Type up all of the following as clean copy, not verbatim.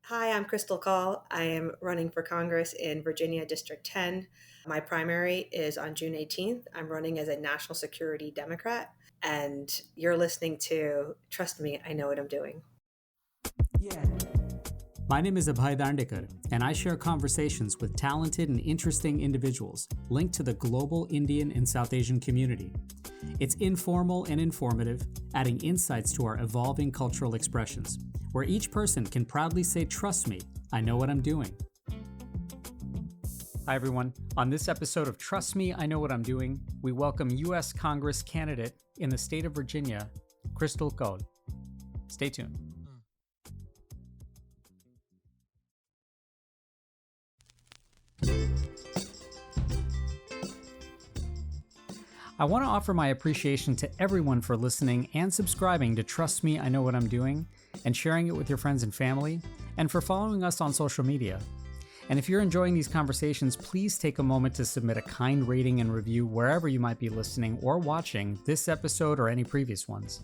Hi, I'm Krystle Kaul. I am running for Congress in Virginia District 10. My primary is on June 18th. I'm running as a national security Democrat, and you're listening to Trust Me, I Know What I'm Doing. Yeah. My name is Abhay Dandekar, and I share conversations with talented and interesting individuals linked to the global Indian and South Asian community. It's informal and informative, adding insights to our evolving cultural expressions, where each person can proudly say, "Trust me, I know what I'm doing." Hi, everyone. On this episode of Trust Me, I Know What I'm Doing, we welcome U.S. Congress candidate in the state of Virginia, Krystle Kaul. Stay tuned. I want to offer my appreciation to everyone for listening and subscribing to Trust Me, I Know What I'm Doing, and sharing it with your friends and family, and for following us on social media. And if you're enjoying these conversations, please take a moment to submit a kind rating and review wherever you might be listening or watching this episode or any previous ones.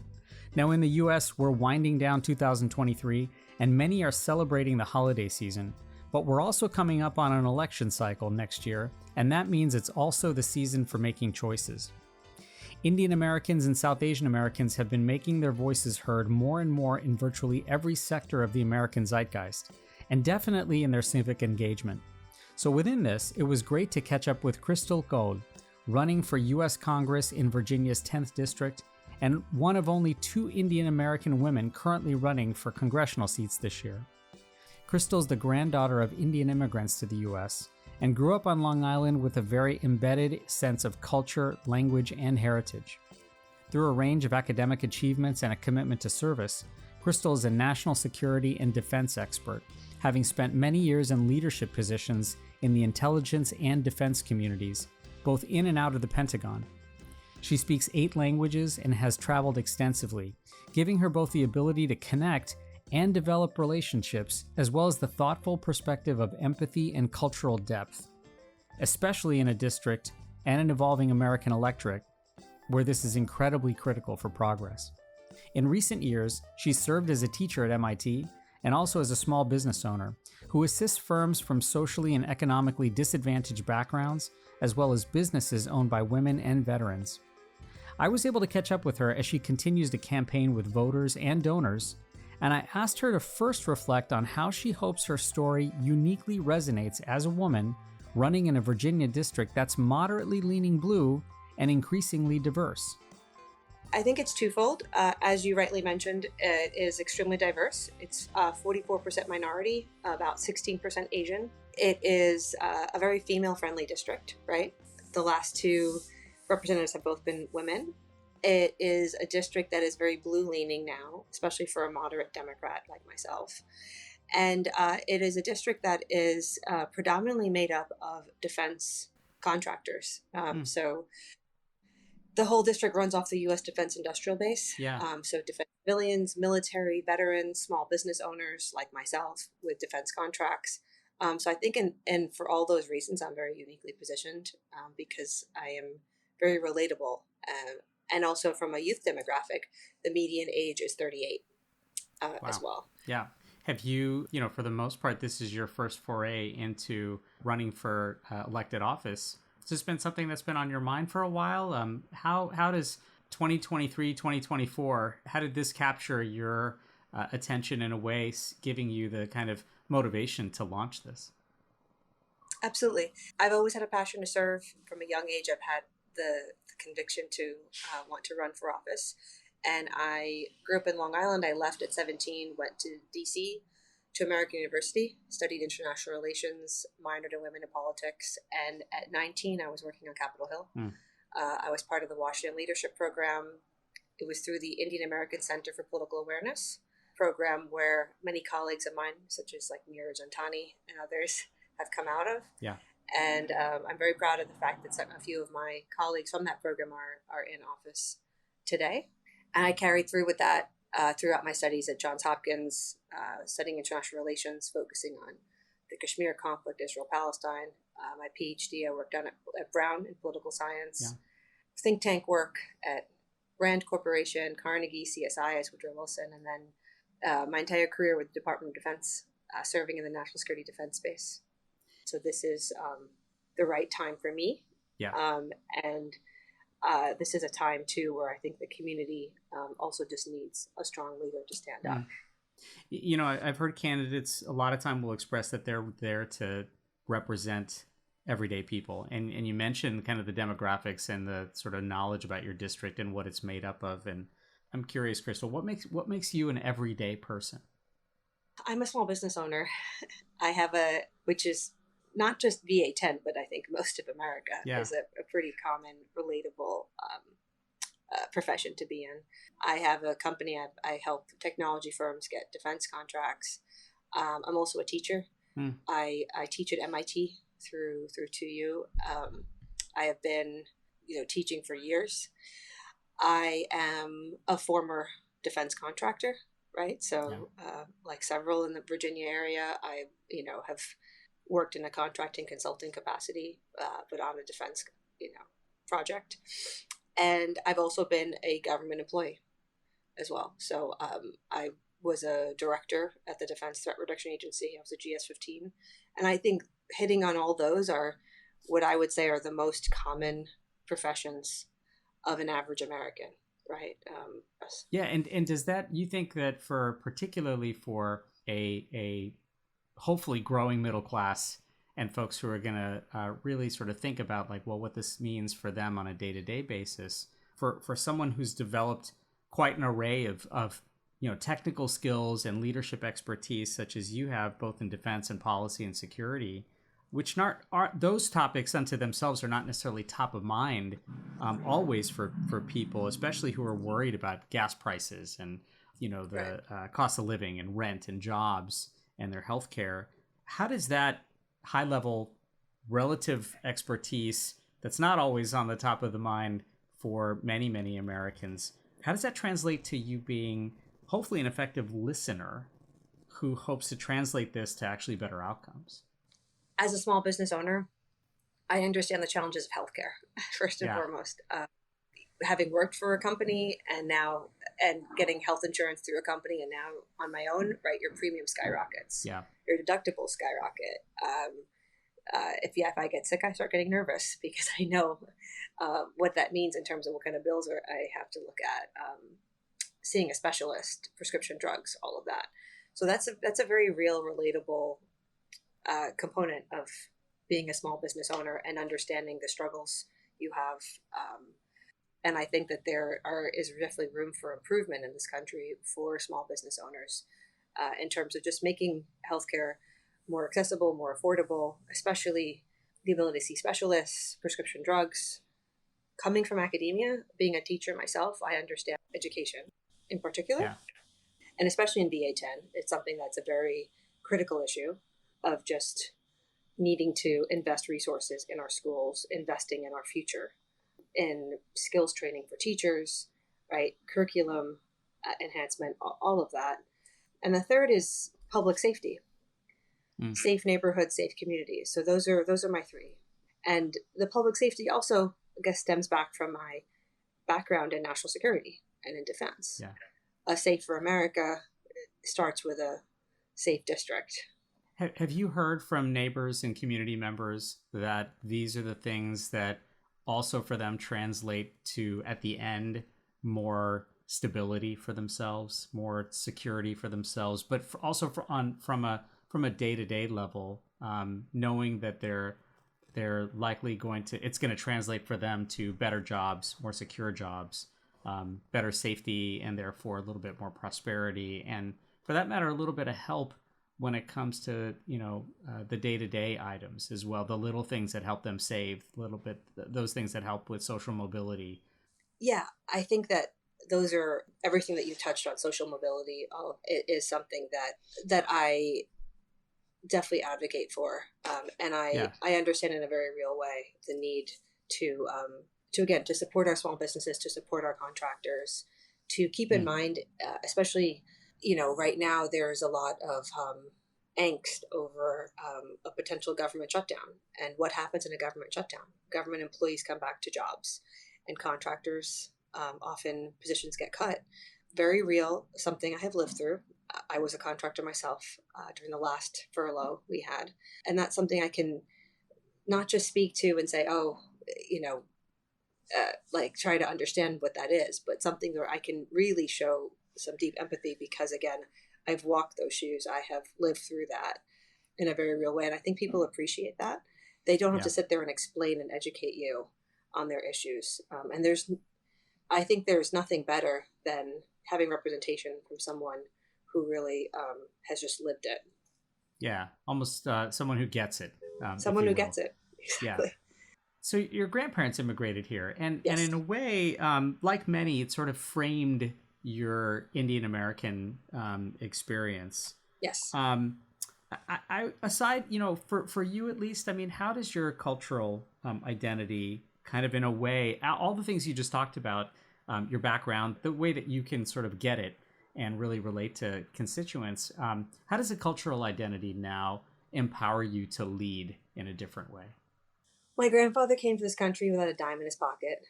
Now, in the US, we're winding down 2023, and many are celebrating the holiday season. But we're also coming up on an election cycle next year, and that means it's also the season for making choices. Indian Americans and South Asian Americans have been making their voices heard more and more in virtually every sector of the American zeitgeist, and definitely in their civic engagement. So within this, it was great to catch up with Krystle Kaul, running for U.S. Congress in Virginia's 10th District, and one of only 2 Indian American women currently running for congressional seats this year. Krystle's the granddaughter of Indian immigrants to the U.S., and grew up on Long Island with a very embedded sense of culture, language, and heritage. Through a range of academic achievements and a commitment to service, Krystle is a national security and defense expert, having spent many years in leadership positions in the intelligence and defense communities, both in and out of the Pentagon. She speaks 8 languages and has traveled extensively, giving her both the ability to connect and develop relationships, as well as the thoughtful perspective of empathy and cultural depth, especially in a district and an evolving American electorate where this is incredibly critical for progress. In recent years, she's served as a teacher at MIT and also as a small business owner who assists firms from socially and economically disadvantaged backgrounds, as well as businesses owned by women and veterans. I was able to catch up with her as she continues to campaign with voters and donors, and I asked her to first reflect on how she hopes her story uniquely resonates as a woman running in a Virginia district that's moderately leaning blue and increasingly diverse. I think it's twofold. As you rightly mentioned, it is extremely diverse. It's 44% minority, about 16% Asian. It is a very female-friendly district, right? The last 2 representatives have both been women. It is a district that is very blue-leaning now, especially for a moderate Democrat like myself. And it is a district that is predominantly made up of defense contractors. So the whole district runs off the U.S. Defense Industrial Base. So defense civilians, military, veterans, small business owners like myself with defense contracts. So I think, and for all those reasons, I'm very uniquely positioned because I am very relatable. And also from a youth demographic, the median age is 38 as well. Yeah. Have you, for the most part, this is your first foray into running for elected office. Has this been something that's been on your mind for a while? How does 2023, 2024, how did this capture your attention in a way, giving you the kind of motivation to launch this? Absolutely. I've always had a passion to serve. From a young age, I've had the conviction to want to run for office. And I grew up in Long Island. I left at 17, went to DC, to American University, studied international relations, minored in women in politics. And at 19, I was working on Capitol Hill. I was part of the Washington Leadership Program. It was through the Indian American Center for Political Awareness program where many colleagues of mine, such as like Neeraj Antani and others, have come out of. Yeah. And I'm very proud of the fact that a few of my colleagues from that program are in office today. And I carried through with that throughout my studies at Johns Hopkins, studying international relations, focusing on the Kashmir conflict, Israel-Palestine. My PhD, I worked on at Brown in political science, think tank work at Rand Corporation, Carnegie, CSI as Woodrow Wilson, and then my entire career with the Department of Defense serving in the national security defense space. So this is the right time for me. Yeah. And this is a time too where I think the community also just needs a strong leader to stand up. You know, I've heard candidates a lot of time will express that they're there to represent everyday people. And you mentioned kind of the demographics and the sort of knowledge about your district and what it's made up of. And I'm curious, Krystle, what makes you an everyday person? I'm a small business owner. I have which is not just VA10, but I think most of America is a pretty common, relatable profession to be in. I have a company. I help technology firms get defense contracts. I'm also a teacher. I teach at MIT through 2U. I have been, teaching for years. I am a former defense contractor, right? So, like several in the Virginia area, I, have worked in a contracting consulting capacity, but on a defense, project. And I've also been a government employee as well. So I was a director at the Defense Threat Reduction Agency. I was a GS-15. And I think hitting on all those are what I would say are the most common professions of an average American, right? Yeah, and does that, you think that particularly for a hopefully growing middle class and folks who are going to really sort of think about like, well, what this means for them on a day-to-day basis, for someone who's developed quite an array of technical skills and leadership expertise, such as you have, both in defense and policy and security, which are those topics unto themselves are not necessarily top of mind always for people, especially who are worried about gas prices and the cost of living and rent and jobs and their health care. How does that high level relative expertise that's not always on the top of the mind for many, many Americans, how does that translate to you being hopefully an effective listener who hopes to translate this to actually better outcomes? As a small business owner, I understand the challenges of healthcare, first and foremost. Having worked for a company and getting health insurance through a company and now on my own, right, your premium skyrockets. Yeah. Your deductibles skyrocket. If I get sick, I start getting nervous because I know what that means in terms of what kind of bills I have to look at. Seeing a specialist, prescription drugs, all of that. So that's a very real, relatable component of being a small business owner and understanding the struggles you have. And I think that there is definitely room for improvement in this country for small business owners in terms of just making healthcare more accessible, more affordable, especially the ability to see specialists, prescription drugs. Coming from academia, being a teacher myself, I understand education in particular. Yeah. And especially in VA10, it's something that's a very critical issue of just needing to invest resources in our schools, investing in our future, in skills training for teachers, right? Curriculum enhancement, all of that. And the third is public safety, safe neighborhoods, safe communities. So those are my three. And the public safety also, I guess, stems back from my background in national security and in defense. Yeah. A safer America starts with a safe district. Have you heard from neighbors and community members that these are the things that also for them translate to, at the end, more stability for themselves, more security for themselves, but also from a day-to-day level, knowing that they're likely it's going to translate for them to better jobs, more secure jobs, better safety, and therefore a little bit more prosperity, and for that matter, a little bit of help when it comes to the day-to-day items as well, the little things that help them save, a little bit those things that help with social mobility. Yeah, I think that those are everything that you touched on. Social mobility it is something that I definitely advocate for, and I understand in a very real way the need to support our small businesses, to support our contractors, to keep in mind, especially right now there's a lot of angst over a potential government shutdown and what happens in a government shutdown. Government employees come back to jobs, and contractors often positions get cut. Very real, something I have lived through. I was a contractor myself during the last furlough we had. And that's something I can not just speak to and say, oh, you know, like try to understand what that is, but something where I can really show some deep empathy because, again, I've walked those shoes. I have lived through that in a very real way. And I think people appreciate that. They don't have to sit there and explain and educate you on their issues. And I think there's nothing better than having representation from someone who really has just lived it. Yeah, almost someone who gets it. Someone who gets it. Exactly. Yeah. So your grandparents immigrated here, and Yes. and in a way, like many, it sort of framed your Indian American experience. Yes. I aside, for you at least, I mean, how does your cultural identity kind of in a way, all the things you just talked about, your background, the way that you can sort of get it and really relate to constituents, how does a cultural identity now empower you to lead in a different way? My grandfather came to this country without a dime in his pocket.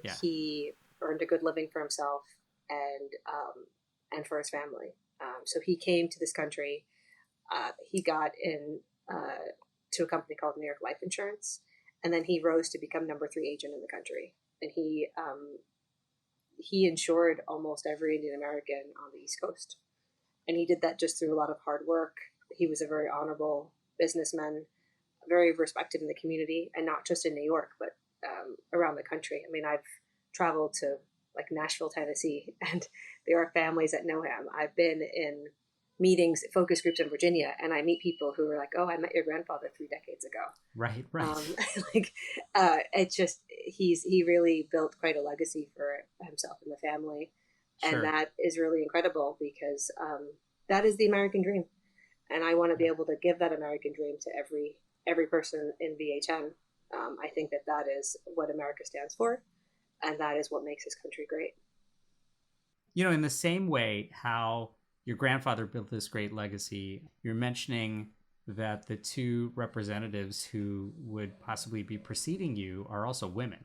Yeah. He earned a good living for himself and for his family. So he came to this country. He got in to a company called New York Life Insurance, and then he rose to become number 3 agent in the country. And he insured almost every Indian American on the East Coast, and he did that just through a lot of hard work. He was a very honorable businessman, very respected in the community, and not just in New York, but around the country. I mean, I've traveled to like Nashville, Tennessee, and there are families that know him. I've been in meetings, focus groups in Virginia, and I meet people who are like, "Oh, I met your grandfather 3 decades ago." Right. It's just he really built quite a legacy for himself and the family, Sure. and that is really incredible because that is the American dream, and I want to be able to give that American dream to every person in VHN. I think that is what America stands for, and that is what makes this country great. In the same way how your grandfather built this great legacy, you're mentioning that the 2 representatives who would possibly be preceding you are also women.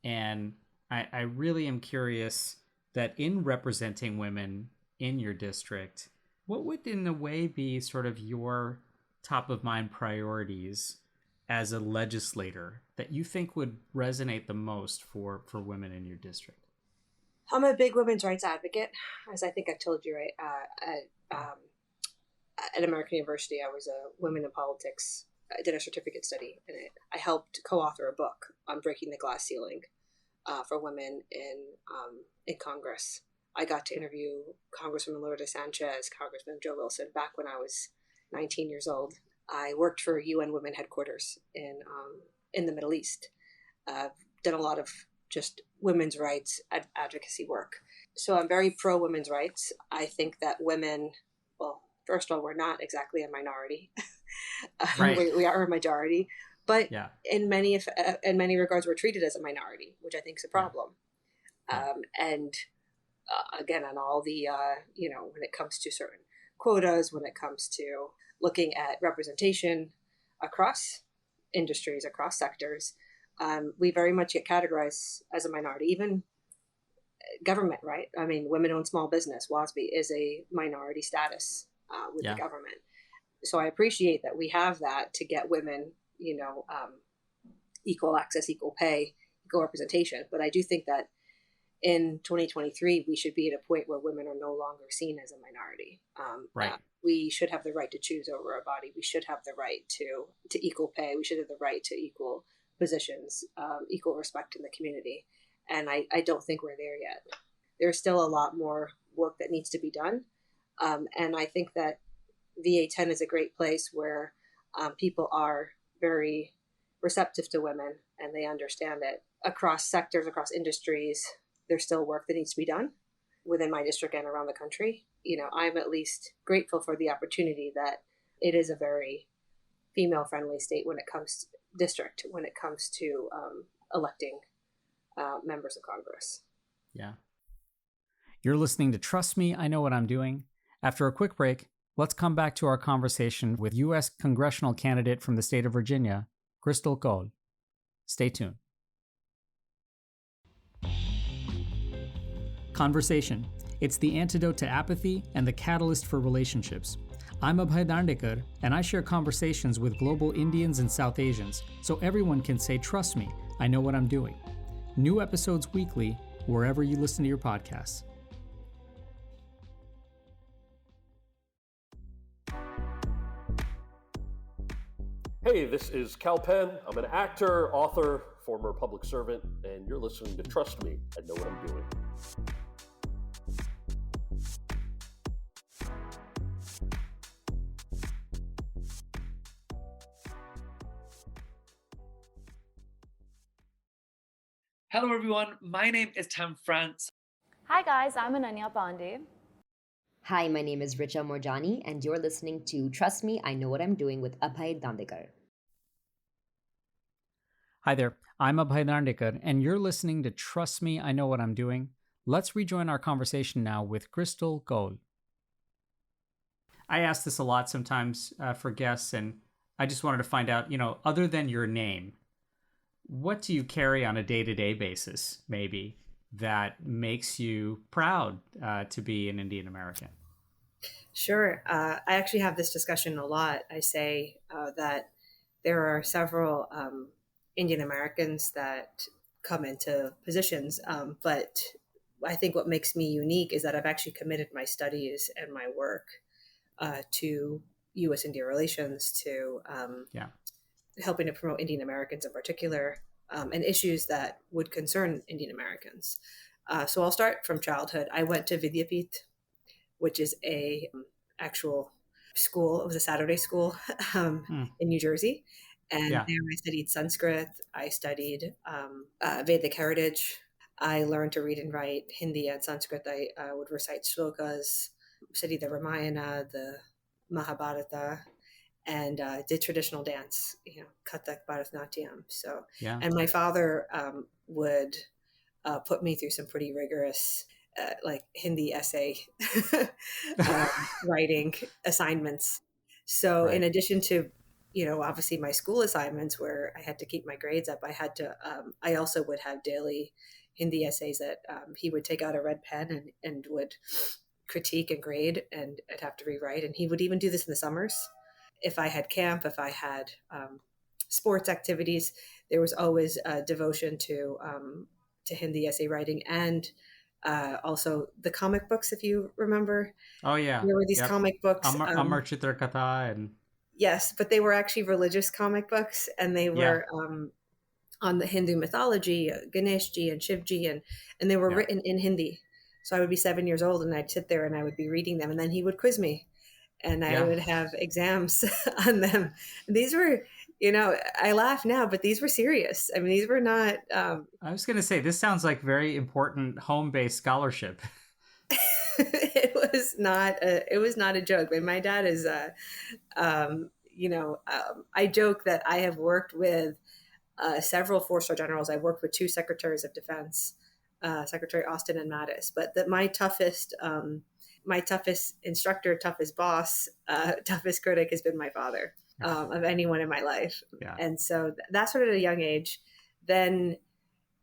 And I really am curious that in representing women in your district, what would in a way be sort of your top of mind priorities as a legislator that you think would resonate the most for women in your district? I'm a big women's rights advocate, as I think I've told you, right? At American University, I was a women in politics. I did a certificate study, and I helped co-author a book on breaking the glass ceiling for women in Congress. I got to interview Congresswoman Lourdes Sanchez, Congressman Joe Wilson, back when I was 19 years old. I worked for UN Women headquarters in the Middle East. Done a lot of just women's rights advocacy work. So I'm very pro women's rights. I think that women, well, first of all, we're not exactly a minority. Right. We are a majority, but Yeah. in many regards, we're treated as a minority, which I think is a problem. Yeah. And again, on all the, when it comes to certain quotas, when it comes to looking at representation across industries, across sectors, we very much get categorized as a minority, even government, right? I mean, women-owned small business, WASB, is a minority status with the government. So I appreciate that we have that to get women, equal access, equal pay, equal representation. But I do think that in 2023, we should be at a point where women are no longer seen as a minority. Right. We should have the right to choose over our body. We should have the right to equal pay. We should have the right to equal positions, equal respect in the community. And I don't think we're there yet. There's still a lot more work that needs to be done. And I think that VA10 is a great place where people are very receptive to women and they understand it. Across sectors, across industries, there's still work that needs to be done within my district and around the country. I'm at least grateful for the opportunity that it is a very female-friendly state when it comes to electing members of Congress. Yeah. You're listening to Trust Me, I Know What I'm Doing. After a quick break, let's come back to our conversation with U.S. congressional candidate from the state of Virginia, Krystle Kaul. Stay tuned. Conversation. It's the antidote to apathy and the catalyst for relationships. I'm Abhay Dandekar, and I share conversations with global Indians and South Asians so everyone can say, "Trust me, I know what I'm doing." New episodes weekly, wherever you listen to your podcasts. Hey, this is Kal Penn. I'm an actor, author, former public servant, and you're listening to Trust Me, I Know What I'm Doing. Hello everyone, my name is Tam France. Hi guys, I'm Ananya Pandey. Hi, my name is Richa Morjani, and you're listening to Trust Me, I Know What I'm Doing with Abhay Dandekar. Hi there, I'm Abhay Dandekar, and you're listening to Trust Me, I Know What I'm Doing. Let's rejoin our conversation now with Krystle, Kaul. I ask this a lot sometimes for guests, and I just wanted to find out, other than your name, what do you carry on a day-to-day basis, maybe, that makes you proud to be an Indian American? Sure. I actually have this discussion a lot. I say that there are several Indian Americans that come into positions, but I think what makes me unique is that I've actually committed my studies and my work to U.S.-India relations, to helping to promote Indian Americans in particular, and issues that would concern Indian Americans. So I'll start from childhood. I went to Vidyapith, which is a actual school. It was a Saturday school in New Jersey. And there I studied Sanskrit. I studied Vedic heritage. I learned to read and write Hindi and Sanskrit. I would recite shlokas, studied the Ramayana, the Mahabharata, and did traditional dance, Kathak, Bharatanatyam. So, and my father would put me through some pretty rigorous, like Hindi essay writing assignments. So, in addition to, obviously my school assignments where I had to keep my grades up, I also would have daily Hindi essays that he would take out a red pen and would critique and grade, and I'd have to rewrite. And he would even do this in the summers. If I had camp, if I had sports activities, there was always a devotion to Hindi essay writing, and also the comic books, if you remember. Oh yeah, there were these comic books. Amar Chitra Katha, and yes, but they were actually religious comic books, and they were on the Hindu mythology, Ganeshji and Shivji, and they were written in Hindi. So I would be 7 years old, and I'd sit there and I would be reading them, and then he would quiz me. And I would have exams on them. These were, I laugh now, but these were serious. I mean, these were not. I was going to say, this sounds like very important home-based scholarship. It was not a joke. But my dad is, I joke that I have worked with several four-star generals. I worked with two secretaries of defense, Secretary Austin and Mattis. But my toughest instructor, toughest boss, toughest critic has been my father of anyone in my life. Yeah. And so that started at a young age. Then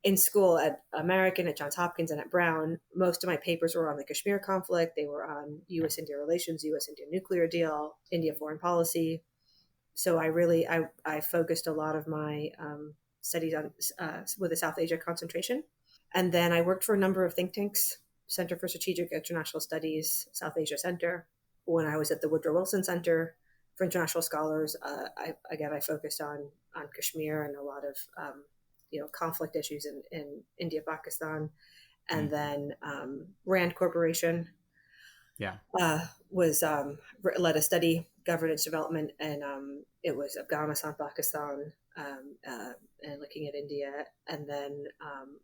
in school at American, at Johns Hopkins, and at Brown, most of my papers were on the Kashmir conflict. They were on U.S.-India relations, U.S.-India nuclear deal, India foreign policy. So I focused a lot of my studies on with a South Asia concentration. And then I worked for a number of think tanks, Center for Strategic International Studies, South Asia Center. When I was at the Woodrow Wilson Center for International Scholars, I focused on Kashmir and a lot of conflict issues in India, Pakistan, and then Rand Corporation led a study, governance development, and it was Afghanistan, Pakistan, and looking at India. And then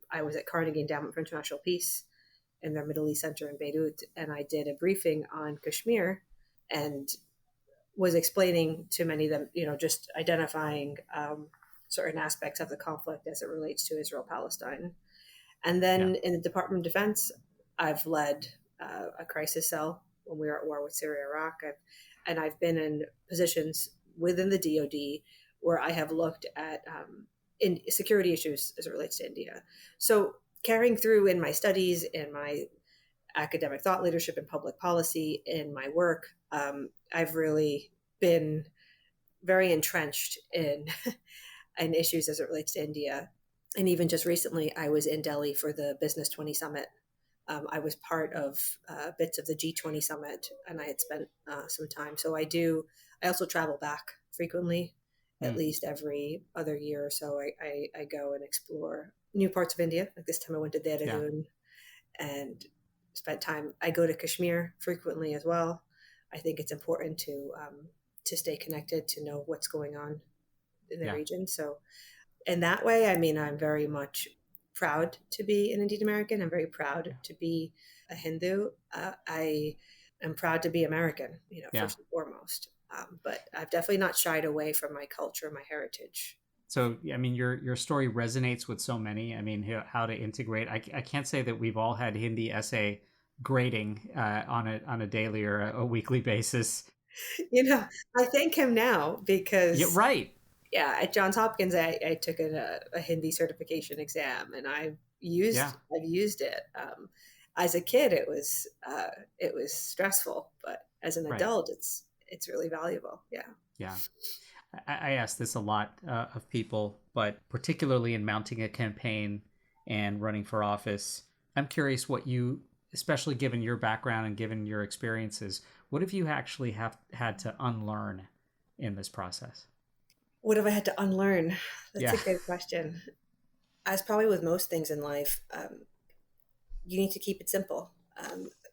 I was at Carnegie Endowment for International Peace in their Middle East Center in Beirut, and I did a briefing on Kashmir and was explaining to many of them, just identifying certain aspects of the conflict as it relates to Israel-Palestine. And then in the Department of Defense, I've led a crisis cell when we were at war with Syria, Iraq, and I've been in positions within the DoD where I have looked at in security issues as it relates to India. So carrying through in my studies, in my academic thought leadership and public policy in my work, I've really been very entrenched in in issues as it relates to India. And even just recently, I was in Delhi for the Business 20 Summit. I was part of bits of the G20 Summit, and I had spent some time. So I also travel back frequently, at least every other year or so. I go and explore new parts of India. Like this time I went to Loudoun and spent time. I go to Kashmir frequently as well. I think it's important to stay connected, to know what's going on in the region. So in that way, I mean, I'm very much proud to be an Indian American. I'm very proud to be a Hindu. I am proud to be American, first and foremost. But I've definitely not shied away from my culture, my heritage. So, I mean, your story resonates with so many. I mean, how to integrate. I can't say that we've all had Hindi essay grading on a daily or a weekly basis. I thank him now because right. Yeah, at Johns Hopkins, I took a Hindi certification exam, and I've used it. As a kid, it was stressful, but as an adult, it's really valuable. Yeah. I ask this a lot of people, but particularly in mounting a campaign and running for office, I'm curious what you, especially given your background and given your experiences, what have you actually had to unlearn in this process? What have I had to unlearn? That's a good question. As probably with most things in life, you need to keep it simple.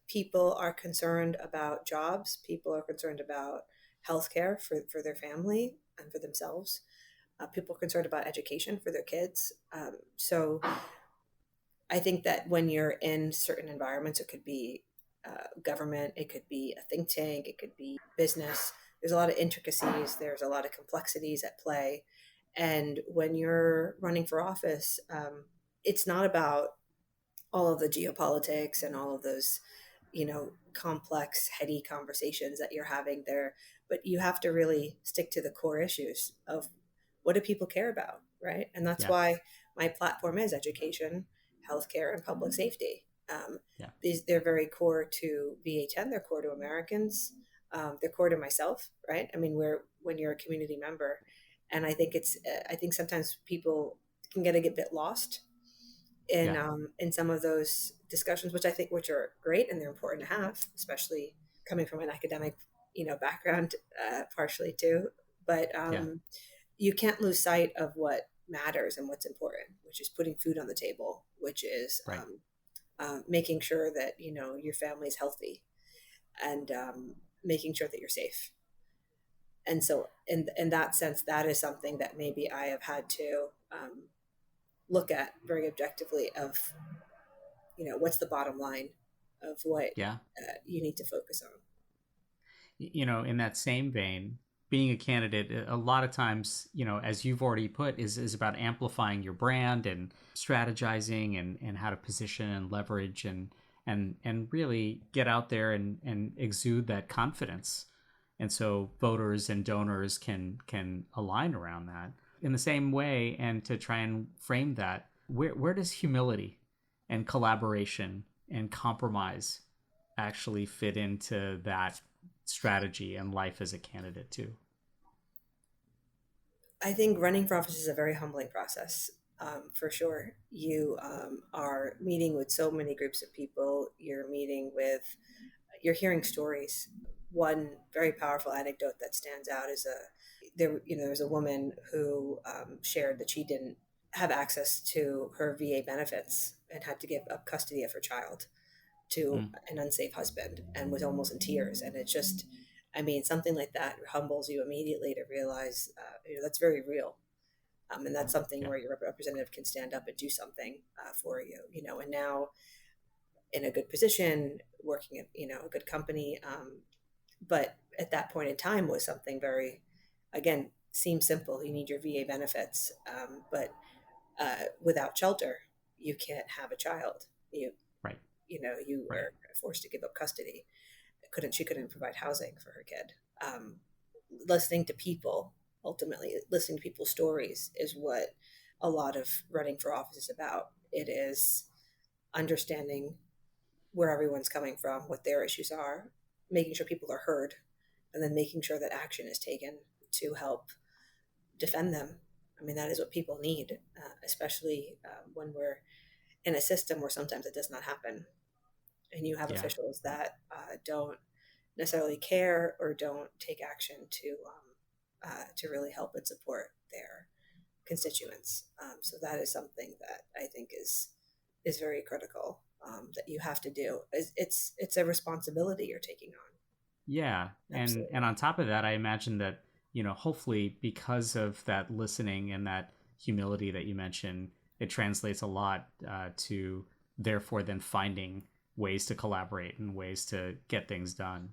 People are concerned about jobs. People are concerned about healthcare for their family and for themselves. People are concerned about education for their kids. So I think that when you're in certain environments, it could be government, it could be a think tank, it could be business. There's a lot of intricacies. There's a lot of complexities at play. And when you're running for office, it's not about all of the geopolitics and all of those, complex, heady conversations that you're having there. But you have to really stick to the core issues of what do people care about, right? And that's why my platform is education, healthcare, and public safety. They're very core to VA10. They're core to Americans. They're core to myself, right? I mean, when you're a community member, and I think sometimes people can get a bit lost in some of those discussions, which are great and they're important to have, especially coming from an academic, background, partially too. But you can't lose sight of what matters and what's important, which is putting food on the table, which is making sure that your family is healthy, and making sure that you're safe. And so in that sense, that is something that maybe I have had to look at very objectively of, what's the bottom line of what you need to focus on. In that same vein, being a candidate, a lot of times, as you've already put, is about amplifying your brand and strategizing and how to position and leverage and really get out there and exude that confidence. And so voters and donors can align around that in the same way. And to try and frame that, where does humility and collaboration and compromise actually fit into that strategy and life as a candidate too? I think running for office is a very humbling process. For sure. You are meeting with so many groups of people. You're hearing stories. One very powerful anecdote that stands out is there's a woman who shared that she didn't have access to her VA benefits and had to give up custody of her child to an unsafe husband and was almost in tears. And it's just, something like that humbles you immediately to realize that's very real. And that's something where your representative can stand up and do something for you, and now in a good position, working at, a good company. But at that point in time was something very, again, seems simple. You need your VA benefits, but without shelter, you can't have a child. You were forced to give up custody. She couldn't provide housing for her kid. Listening to people, ultimately listening to people's stories, is what a lot of running for office is about. It is understanding where everyone's coming from, what their issues are, making sure people are heard, and then making sure that action is taken to help defend them. I mean, that is what people need, especially when we're in a system where sometimes it does not happen. And you have officials that don't necessarily care or don't take action to really help and support their constituents. So that is something that I think is very critical, that you have to do. It's a responsibility you're taking on. Yeah. And on top of that, I imagine that, hopefully because of that listening and that humility that you mentioned, it translates a lot to therefore then finding ways to collaborate and ways to get things done.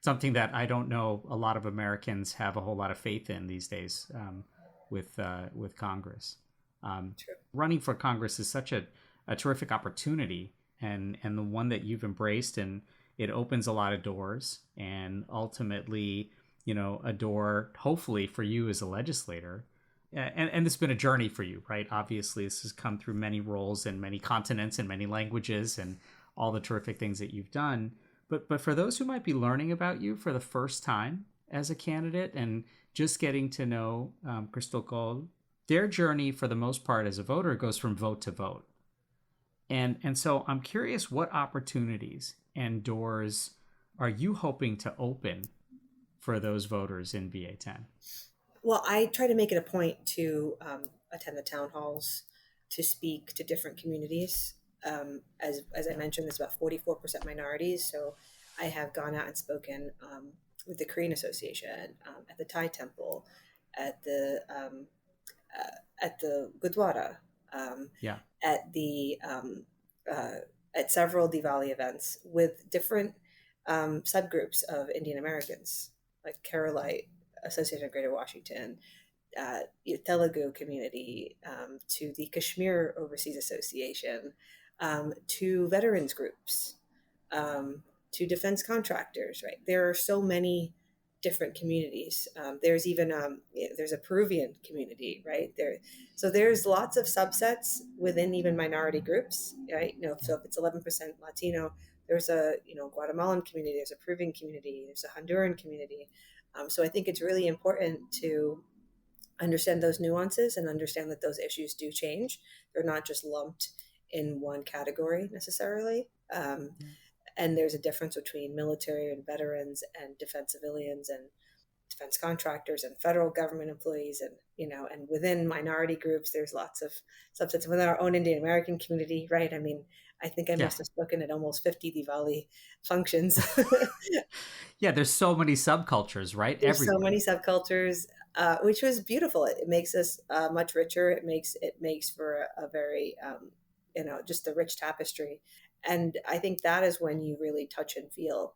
Something that I don't know a lot of Americans have a whole lot of faith in these days with Congress. Running for Congress is such a terrific opportunity, and the one that you've embraced, and it opens a lot of doors, and ultimately, a door hopefully for you as a legislator. And this has been a journey for you, right? Obviously, this has come through many roles and many continents and many languages and all the terrific things that you've done. But for those who might be learning about you for the first time as a candidate and just getting to know Krystle Kaul, their journey for the most part as a voter goes from vote to vote. And so I'm curious, what opportunities and doors are you hoping to open for those voters in VA10? Well, I try to make it a point to attend the town halls, to speak to different communities. As I mentioned, there's about 44% minorities. So I have gone out and spoken with the Korean Association, at the Thai Temple, at the Gurdwara, at several Diwali events with different subgroups of Indian Americans, like Keralite Association of Greater Washington, Telugu community, to the Kashmir Overseas Association, to veterans groups, to defense contractors, right? There are so many different communities. There's even, there's a Peruvian community, right? So there's lots of subsets within even minority groups, right? So if it's 11% Latino, there's a, Guatemalan community, there's a Peruvian community, there's a Honduran community. So I think it's really important to understand those nuances and understand that those issues do change. They're not just lumped in one category necessarily. And there's a difference between military and veterans and defense civilians and defense contractors and federal government employees. And, and within minority groups, there's lots of subsets within our own Indian American community, right? I mean, I think I must have spoken at almost 50 Diwali functions. Yeah, there's so many subcultures, right? There's so many subcultures, which was beautiful. It makes us much richer. It makes for a very, just a rich tapestry. And I think that is when you really touch and feel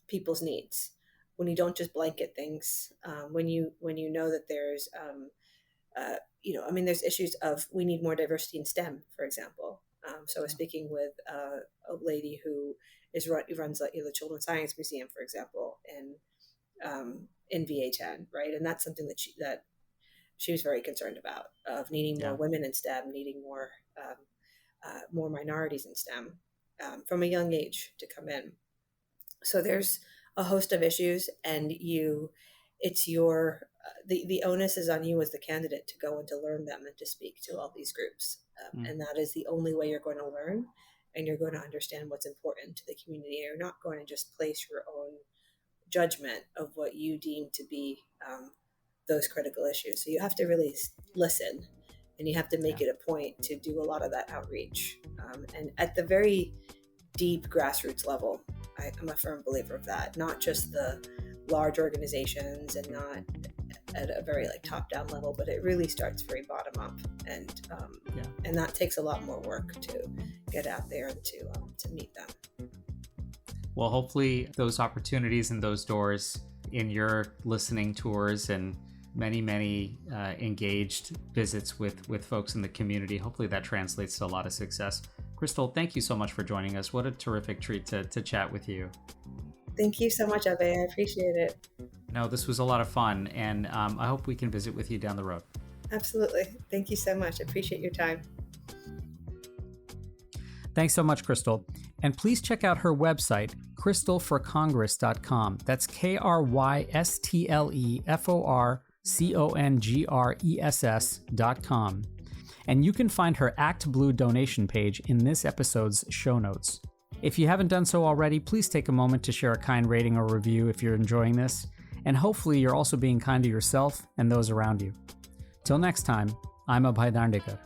people's needs, when you don't just blanket things, when you know that there's, there's issues of, we need more diversity in STEM, for example. So I was speaking with a lady who runs the Children's Science Museum, for example, in VA10, right? And that's something that she was very concerned about, of needing more women in STEM, needing more minorities in STEM from a young age to come in. So there's a host of issues, and the onus is on you as the candidate to go and to learn them and to speak to all these groups. And that is the only way you're going to learn, and you're going to understand what's important to the community. You're not going to just place your own judgment of what you deem to be those critical issues. So you have to really listen, and you have to make it a point to do a lot of that outreach. And at the very deep grassroots level, I'm a firm believer of that, not just the large organizations and not at a very top-down level, but it really starts very bottom up, and that takes a lot more work to get out there and to meet them. Well, hopefully those opportunities and those doors in your listening tours and many engaged visits with folks in the community, hopefully that translates to a lot of success. Krystle, thank you so much for joining us. What a terrific treat to chat with you. Thank you so much, Abe. I appreciate it. No, this was a lot of fun, and I hope we can visit with you down the road. Absolutely. Thank you so much. I appreciate your time. Thanks so much, Krystle. And please check out her website, krystleforcongress.com. That's KrystleForCongress.com. And you can find her Act Blue donation page in this episode's show notes. If you haven't done so already, please take a moment to share a kind rating or review if you're enjoying this, and hopefully you're also being kind to yourself and those around you. Till next time, I'm Abhay Dandekar.